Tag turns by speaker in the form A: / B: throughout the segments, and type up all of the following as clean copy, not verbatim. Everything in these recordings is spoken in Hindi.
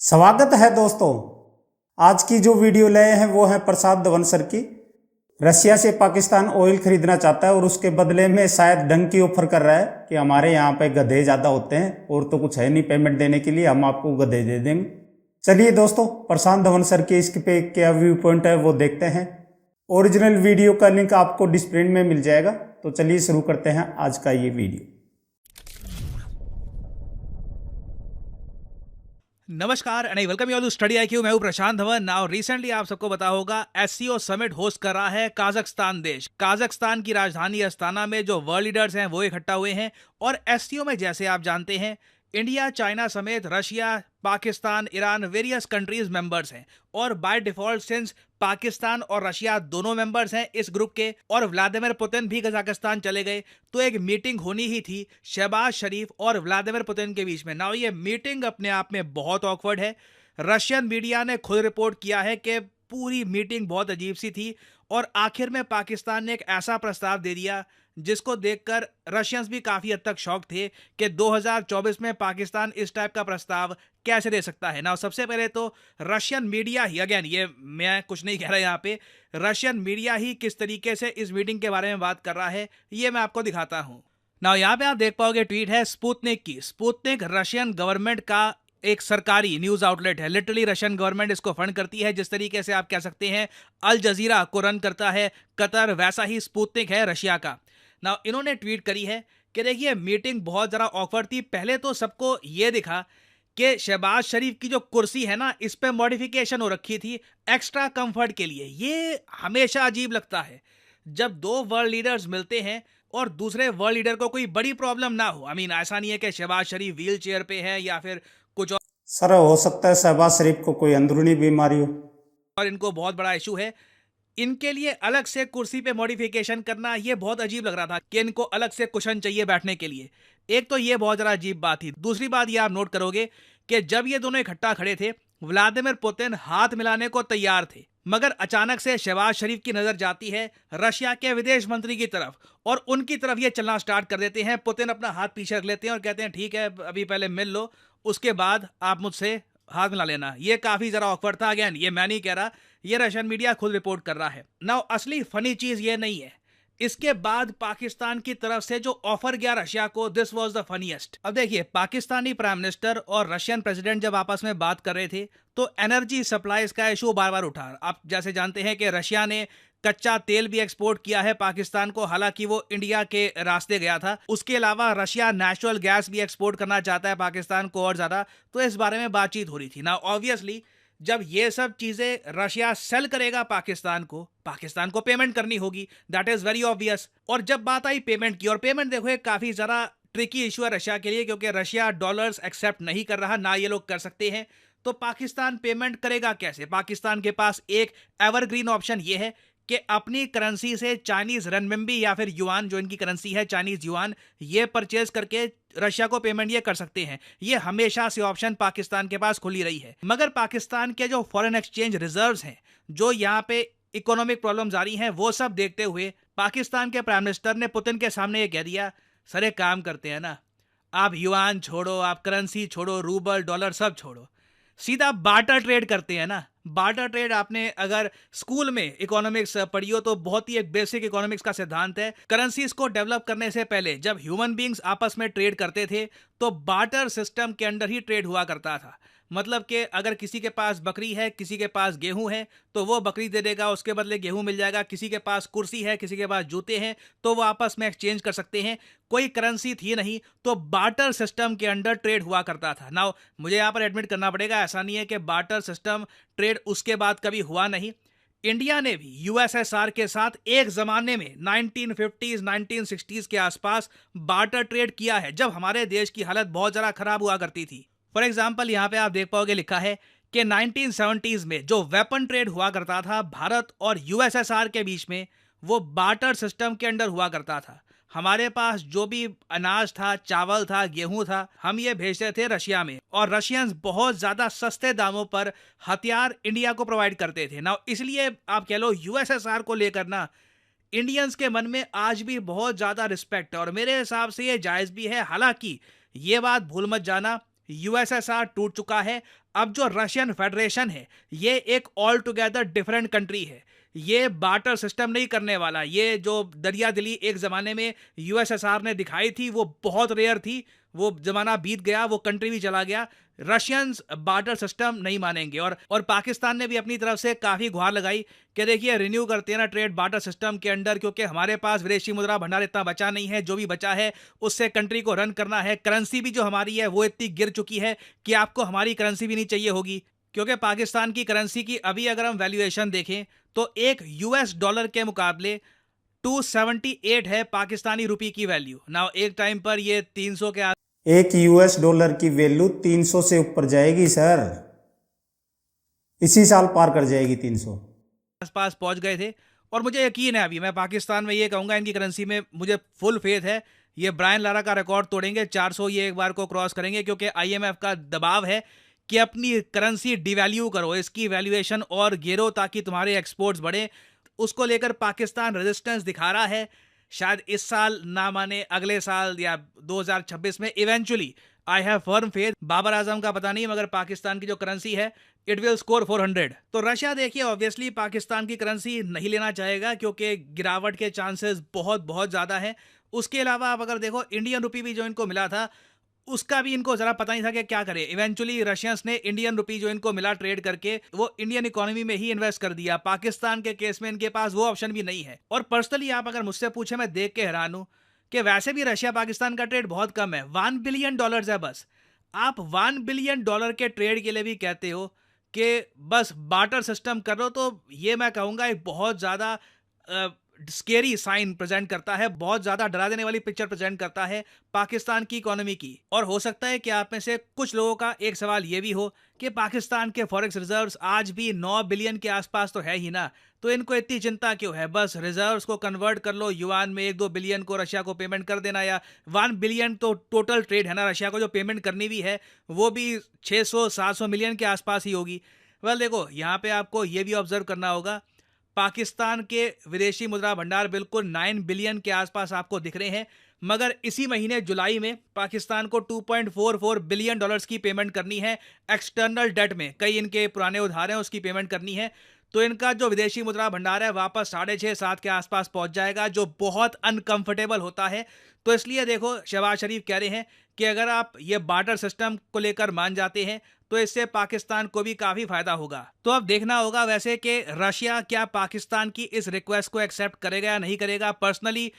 A: स्वागत है दोस्तों। आज की जो वीडियो लाए हैं वो है प्रसाद दवनसर की। रशिया से पाकिस्तान ऑयल खरीदना चाहता है और उसके बदले में शायद ढंग की ऑफर कर रहा है कि हमारे यहाँ पे गधे ज़्यादा होते हैं और तो कुछ है नहीं पेमेंट देने के लिए, हम आपको गधे दे देंगे। चलिए दोस्तों, प्रशांत दवनसर के इस पे क्या व्यू पॉइंट है वो देखते हैं। ओरिजिनल वीडियो का लिंक आपको डिस्प्ले में मिल जाएगा। तो चलिए शुरू करते हैं आज का ये वीडियो।
B: नमस्कार and welcome you to study IQ. मैं हूं प्रशांत धवन। नाउ रिसेंटली आप सबको पता होगा एससीओ समिट होस्ट कर रहा है काजाख्स्तान देश। काजाख्स्तान की राजधानी अस्ताना में जो वर्ल्ड लीडर्स हैं वो इकट्ठा हुए हैं और एससीओ में जैसे आप जानते हैं इंडिया, चाइना समेत Russia, Pakistan, Iran, various countries members हैं और बाय डिफॉल्ट सिंस पाकिस्तान और रशिया दोनों मेंबर्स हैं इस ग्रुप के और व्लादिमीर पुतिन भी कजाकिस्तान चले गए, तो एक मीटिंग होनी ही थी शहबाज शरीफ और व्लादिमीर पुतिन के बीच में। नाउ ये मीटिंग अपने आप में बहुत ऑकवर्ड है। रशियन मीडिया ने खुद रिपोर्ट किया है कि पूरी मीटिंग बहुत अजीब सी थी और आखिर में पाकिस्तान ने एक ऐसा प्रस्ताव दे दिया जिसको देखकर रशियंस भी काफी हद तक शॉक थे कि 2024 में पाकिस्तान इस टाइप का प्रस्ताव कैसे दे सकता है। ना सबसे पहले तो रशियन मीडिया ही, अगेन ये मैं कुछ नहीं कह रहा यहाँ पे, रशियन मीडिया ही किस तरीके से इस मीटिंग के बारे में बात कर रहा है ये मैं आपको दिखाता हूँ। ना यहाँ पे आप देख पाओगे ट्वीट है स्पुतनिक की। स्पुतनिक रशियन गवर्नमेंट का एक सरकारी न्यूज आउटलेट है। लिटरली रशियन गवर्नमेंट इसको फंड करती है। जिस तरीके से आप कह सकते हैं अल जजीरा को रन करता है कतर, वैसा ही स्पुतनिक है रशिया का। ना इन्होंने ट्वीट करी है कि देखिए मीटिंग बहुत ज़रा ऑकवर्ड थी। पहले तो सबको ये दिखा कि शहबाज शरीफ की जो कुर्सी है ना इस पे मॉडिफिकेशन हो रखी थी एक्स्ट्रा कंफर्ट के लिए। ये हमेशा अजीब लगता है जब दो वर्ल्ड लीडर्स मिलते हैं और दूसरे वर्ल्ड लीडर को कोई बड़ी प्रॉब्लम ना हो। ऐसा नहीं है कि शहबाज शरीफ व्हील चेयर पे है या फिर कुछ
A: सर, हो सकता है शहबाज शरीफ को कोई अंदरूनी बीमारी हो
B: और इनको बहुत बड़ा इशू है। इनके लिए अलग से कुर्सी पे मॉडिफिकेशन करना ये बहुत अजीब लग रहा था कि इनको अलग से कुशन चाहिए बैठने के लिए। एक तो ये बहुत ज़रा अजीब बात थी। दूसरी बात ये आप नोट करोगे कि जब ये दोनों इकट्ठा खड़े थे व्लादिमीर पुतिन हाथ मिलाने को तैयार थे, मगर अचानक से शहबाज शरीफ की नज़र जाती है रशिया के विदेश मंत्री की तरफ और उनकी तरफ ये चलना स्टार्ट कर देते हैं। पुतिन अपना हाथ पीछे रख लेते हैं और कहते हैं ठीक है अभी पहले मिल लो, उसके बाद आप मुझसे हाथ मिला लेना। ये काफी जरा ऑकवर्ड था। अगेन ये मैं नहीं कह रहा, ये रशियन मीडिया खुद रिपोर्ट कर रहा है। नाउ असली फनी चीज ये नहीं है, इसके बाद पाकिस्तान की तरफ से जो ऑफर गया रशिया को, दिस वाज द फनीएस्ट। अब देखिए पाकिस्तानी प्राइम मिनिस्टर और रशियन प्रेसिडेंट जब आपस में बात कर रहे थे तो एनर्जी सप्लाईज का इशू बार बार उठा। आप जैसे जानते हैं कि रशिया ने कच्चा तेल भी एक्सपोर्ट किया है पाकिस्तान को, हालांकि वो इंडिया के रास्ते गया था। उसके अलावा रशिया नेचुरल गैस भी एक्सपोर्ट करना चाहता है पाकिस्तान को और ज्यादा, तो इस बारे में बातचीत हो रही थी ना। ऑब्वियसली जब ये सब चीजें रशिया सेल करेगा पाकिस्तान को पेमेंट करनी होगी, दैट इज वेरी ऑब्वियस। और जब बात आई पेमेंट की, और पेमेंट देखो काफी जरा ट्रिकी इशू है रशिया के लिए क्योंकि रशिया डॉलर्स एक्सेप्ट नहीं कर रहा, ना ये लोग कर सकते हैं। तो पाकिस्तान पेमेंट करेगा कैसे? पाकिस्तान के पास एक एवरग्रीन ऑप्शन ये है कि अपनी करेंसी से चाइनीज रनमिंबी या फिर युआन, जो इनकी करेंसी है चाइनीज युआन, ये परचेज करके रशिया को पेमेंट ये कर सकते हैं। ये हमेशा से ऑप्शन पाकिस्तान के पास खुली रही है। मगर पाकिस्तान के जो फॉरेन एक्सचेंज रिजर्व्स हैं, जो यहाँ पे इकोनॉमिक प्रॉब्लम्स आ रही हैं, वो सब देखते हुए पाकिस्तान के प्राइम मिनिस्टर ने पुतिन के सामने ये कह दिया, सर एक काम करते हैं ना, आप युआन छोड़ो, आप करेंसी छोड़ो, रूबल डॉलर सब छोड़ो, सीधा बार्टर ट्रेड करते हैं ना। बार्टर ट्रेड आपने अगर स्कूल में इकोनॉमिक्स पढ़ी हो तो बहुत ही एक बेसिक इकोनॉमिक्स का सिद्धांत है। करेंसीज को डेवलप करने से पहले जब ह्यूमन बींग्स आपस में ट्रेड करते थे तो बार्टर सिस्टम के अंडर ही ट्रेड हुआ करता था। मतलब कि अगर किसी के पास बकरी है, किसी के पास गेहूं है, तो वो बकरी दे देगा, उसके बदले गेहूं मिल जाएगा। किसी के पास कुर्सी है, किसी के पास जूते हैं, तो वो आपस में एक्सचेंज कर सकते हैं। कोई करेंसी थी नहीं, तो बार्टर सिस्टम के अंडर ट्रेड हुआ करता था। नाउ मुझे यहाँ पर एडमिट करना पड़ेगा, ऐसा नहीं है कि बार्टर सिस्टम ट्रेड उसके बाद कभी हुआ नहीं। इंडिया ने भी यूएसएसआर के साथ एक जमाने में 1950s 1960s के आसपास बार्टर ट्रेड किया है, जब हमारे देश की हालत बहुत जरा खराब हुआ करती थी। फॉर एग्जाम्पल यहाँ पे आप देख पाओगे लिखा है कि 1970s में जो वेपन ट्रेड हुआ करता था भारत और यूएसएसआर के बीच में, वो बार्टर सिस्टम के अंडर हुआ करता था। हमारे पास जो भी अनाज था, चावल था, गेहूं था, हम ये भेजते थे रशिया में और रशियंस बहुत ज्यादा सस्ते दामों पर हथियार इंडिया को प्रोवाइड करते थे ना। इसलिए आप कह लो यूएसएसआर को लेकर ना इंडियंस के मन में आज भी बहुत ज्यादा रिस्पेक्ट है और मेरे हिसाब से ये जायज भी है। हालांकि ये बात भूल मत जाना, यूएसएसआर टूट चुका है, अब जो रशियन फेडरेशन है ये एक ऑल टुगेदर डिफरेंट कंट्री है। ये बार्टर सिस्टम नहीं करने वाला। ये जो दरिया दिली एक ज़माने में यूएसएसआर ने दिखाई थी वो बहुत रेयर थी, वो ज़माना बीत गया, वो कंट्री भी चला गया। रशियंस बार्टर सिस्टम नहीं मानेंगे। और पाकिस्तान ने भी अपनी तरफ से काफ़ी गुहार लगाई कि देखिए रिन्यू करते हैं ना ट्रेड बार्टर सिस्टम के अंडर, क्योंकि हमारे पास विदेशी मुद्रा भंडार इतना बचा नहीं है, जो भी बचा है उससे कंट्री को रन करना है। करेंसी भी जो हमारी है वो इतनी गिर चुकी है कि आपको हमारी करेंसी भी नहीं चाहिए होगी, क्योंकि पाकिस्तान की करेंसी की अभी अगर हम वैल्यूएशन देखें तो एक यूएस डॉलर के मुकाबले 278 है पाकिस्तानी रुपी की वैल्यू। नाउ एक टाइम पर ये 300 के
A: एक यूएस डॉलर की वैल्यू 300 से ऊपर जाएगी सर, इसी साल पार कर जाएगी 300
B: आसपास पहुंच गए थे। और मुझे यकीन है, अभी मैं पाकिस्तान में ये कहूंगा इनकी करेंसी में मुझे फुल फेथ है, ये ब्रायन लारा का रिकॉर्ड तोड़ेंगे, 400 ये एक बार को क्रॉस करेंगे, क्योंकि आईएमएफ का दबाव है कि अपनी करेंसी डिवैल्यू करो, इसकी वैल्यूएशन और गिरो ताकि तुम्हारे एक्सपोर्ट्स बढ़े। उसको लेकर पाकिस्तान रेजिस्टेंस दिखा रहा है। शायद इस साल ना माने, अगले साल या 2026 में eventually I have firm faith. Babar Azam का पता नहीं, मगर पाकिस्तान की जो करेंसी है इट विल स्कोर 400। तो रशिया देखिए ऑब्वियसली पाकिस्तान की करेंसी नहीं लेना चाहेगा, क्योंकि गिरावट के चांसेस बहुत बहुत ज़्यादा है। उसके अलावा आप अगर देखो इंडियन रुपी भी जो इनको मिला था उसका भी इनको जरा पता नहीं था कि क्या करें। इवेंचुअली रशियंस ने इंडियन रुपी जो इनको मिला ट्रेड करके वो इंडियन इकोनॉमी में ही इन्वेस्ट कर दिया। पाकिस्तान के केस में इनके पास वो ऑप्शन भी नहीं है। और पर्सनली आप अगर मुझसे पूछे, मैं देख के हैरान हूं कि वैसे भी रशिया पाकिस्तान का ट्रेड बहुत कम है, $1 बिलियन है बस। आप $1 बिलियन के ट्रेड के लिए भी कहते हो कि बस बार्टर सिस्टम कर लो, तो ये मैं कहूँगा एक बहुत ज़्यादा स्केरी साइन प्रेजेंट करता है, बहुत ज़्यादा डरा देने वाली पिक्चर प्रेजेंट करता है पाकिस्तान की इकोनॉमी की। और हो सकता है कि आप में से कुछ लोगों का एक सवाल ये भी हो कि पाकिस्तान के फॉरेक्स रिजर्व्स आज भी 9 बिलियन के आसपास तो है ही ना, तो इनको इतनी चिंता क्यों है? बस रिजर्व्स को कन्वर्ट कर लो युआन में, 1-2 बिलियन को रशिया को पेमेंट कर देना, या 1 बिलियन तो टोटल ट्रेड है ना रशिया को जो पेमेंट करनी भी है वो भी 600-700 मिलियन के आसपास ही होगी। वेल देखो यहाँ पे आपको ये भी ऑब्जर्व करना होगा, पाकिस्तान के विदेशी मुद्रा भंडार बिल्कुल 9 बिलियन के आसपास आपको दिख रहे हैं, मगर इसी महीने जुलाई में पाकिस्तान को $2.44 बिलियन की पेमेंट करनी है एक्सटर्नल डेट में। कई इनके पुराने उधार हैं उसकी पेमेंट करनी है, तो इनका जो विदेशी मुद्रा भंडार है वापस 6.5-7 के आसपास पहुंच जाएगा, जो बहुत अनकंफर्टेबल होता है। तो इसलिए देखो शहबाज शरीफ कह रहे हैं कि अगर आप ये बार्टर सिस्टम को लेकर मान जाते हैं तो इससे पाकिस्तान को भी काफी फायदा होगा। तो अब देखना होगा वैसे कि रशिया क्या पाकिस्तान की इस रिक्वेस्ट को एक्सेप्ट करेगा या नहीं करेगा। पर्सनली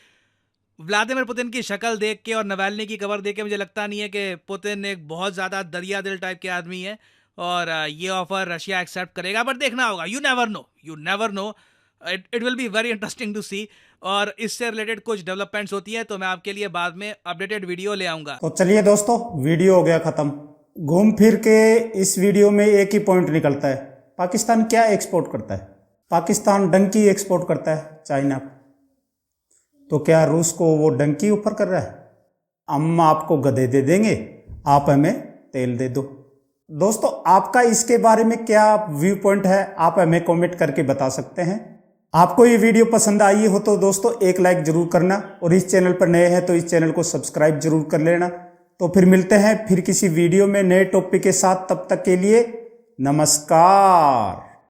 B: व्लादिमीर पुतिन की शक्ल देख के और नवाल्नी की खबर देख के मुझे लगता नहीं है कि पुतिन एक बहुत ज्यादा दरिया दिल टाइप के आदमी है और ये ऑफर रशिया एक्सेप्ट करेगा, बट देखना होगा। You never know, it will be very interesting to see. और इससे रिलेटेड कुछ डेवलपमेंट्स होती है तो मैं आपके लिए बाद में अपडेटेड वीडियो ले आऊंगा।
A: तो चलिए दोस्तों, वीडियो हो गया खत्म। घूम फिर के इस वीडियो में एक ही पॉइंट निकलता है, पाकिस्तान क्या एक्सपोर्ट करता है? पाकिस्तान डंकी एक्सपोर्ट करता है चाइना को। तो क्या रूस को वो डंकी ऑफर कर रहा है? हम आपको गधे दे देंगे, आप हमें तेल दे दो। दोस्तों आपका इसके बारे में क्या व्यू पॉइंट है, आप हमें कमेंट करके बता सकते हैं। आपको ये वीडियो पसंद आई हो तो दोस्तों एक लाइक जरूर करना, और इस चैनल पर नए हैं तो इस चैनल को सब्सक्राइब जरूर कर लेना। तो फिर मिलते हैं फिर किसी वीडियो में नए टॉपिक के साथ, तब तक के लिए नमस्कार।